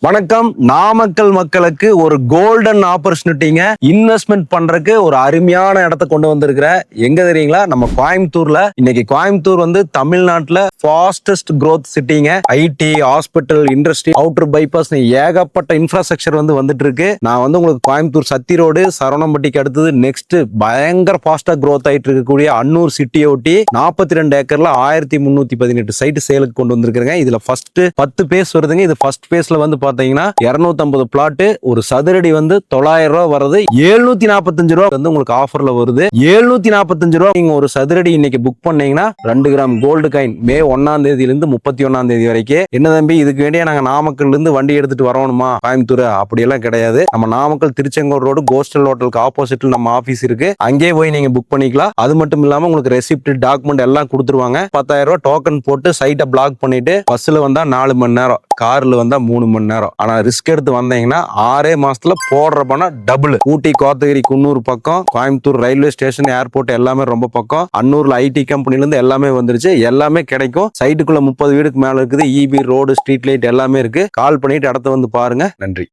வணக்கம். நாமக்கல் மக்களுக்கு ஒரு கோல்டன் ஆப்பர்ச்சுனிட்டிங்க. இன்வெஸ்ட்மெண்ட் பண்றதுக்கு ஒரு அருமையான இடத்த கொண்டு வந்திருக்கிற எங்க தெரியுங்களா? நம்ம கோயம்புத்தூர்ல. இன்னைக்கு கோயம்புத்தூர் வந்து தமிழ்நாட்டுல ஃபாஸ்டஸ்ட் growth சிட்டிங்க. IT, hospital, industry, outer bypass ஏகப்பட்ட இன்ஃப்ராஸ்ட்ரக்சர் வந்துட்டு இருக்கு. நான் உங்களுக்கு கோயம்புத்தூர் சத்தி ரோடு சரவணம்பட்டிக்கு அடுத்தது நெக்ஸ்ட் பயங்கர ஃபாஸ்டா growth ஆயிட்டு இருக்கக்கூடிய அன்னூர் சிட்டியை ஒட்டி 42 ஏக்கர்ல 1318 சைட் சேலுக்கு கொண்டு வந்திருக்கிறேங்க. இதுல ஃபர்ஸ்ட் 10 பேஸ் வருதுங்க. இது ஃபர்ஸ்ட் பேஸ்ல பாத்தீங்கன்னா 250 பிளாட், ஒரு சதுரடி 900 ரூபாய் வருது. 745 ரூபாய் உங்களுக்கு ஆஃபர்ல வருது. 745 ரூபாய் நீங்க ஒரு சதுரடி இன்னைக்கு புக் பண்ணீங்கன்னா 2 கிராம் கோல்டு காயின் மே 1ஆம் தேதியில இருந்து 31ஆம் தேதி வரைக்கும். என்ன தம்பி, இதுக்கு வேண்டிய நாங்க நாமக்கல்ல இருந்து வண்டி எடுத்துட்டு வரணுமா கோயம்புத்தூர்? அப்படியெல்லாம் கிடையாது. நம்ம நாமக்கல் திருச்செங்கோடு ரோடு கோஸ்டல் ஹோட்டலுக்கு ஆப்போசிட்ல நம்ம ஆபீஸ் இருக்கு. அங்கே போய் நீங்க புக் பண்ணிக்கலாம். அது மட்டும் இல்லாம உங்களுக்கு ரெசிப்ட், டாக்குமெண்ட் எல்லாம் கொடுத்துருவாங்க. 10,000 ரூபாய் டோக்கன் போட்டு சைட்டை பிளாக் பண்ணிட்டு பஸ்ல வந்தா 4 மணி நேரம், கார்ல வந்தா 3 மணி நேரம். ஆனா ரிஸ்க் எடுத்து வந்தீங்கன்னா 6 மாசத்துல போடுற பணம் டபுள். ஊட்டி, கோத்தகிரி, குன்னூர் பக்கம், கோயம்புத்தூர் ரயில்வே ஸ்டேஷன், ஏர்போர்ட் எல்லாமே ரொம்ப பக்கம். அன்னூர்ல ஐடி கம்பெனில இருந்து எல்லாமே வந்துருச்சு. எல்லாமே கிடைக்கும். சைட்டுக்குள்ள 30 வீடுக்கு மேல இருக்குது. இபி, ரோடு, ஸ்ட்ரீட் லைட் எல்லாமே இருக்கு. கால் பண்ணிட்டு இடத்த வந்து பாருங்க. நன்றி.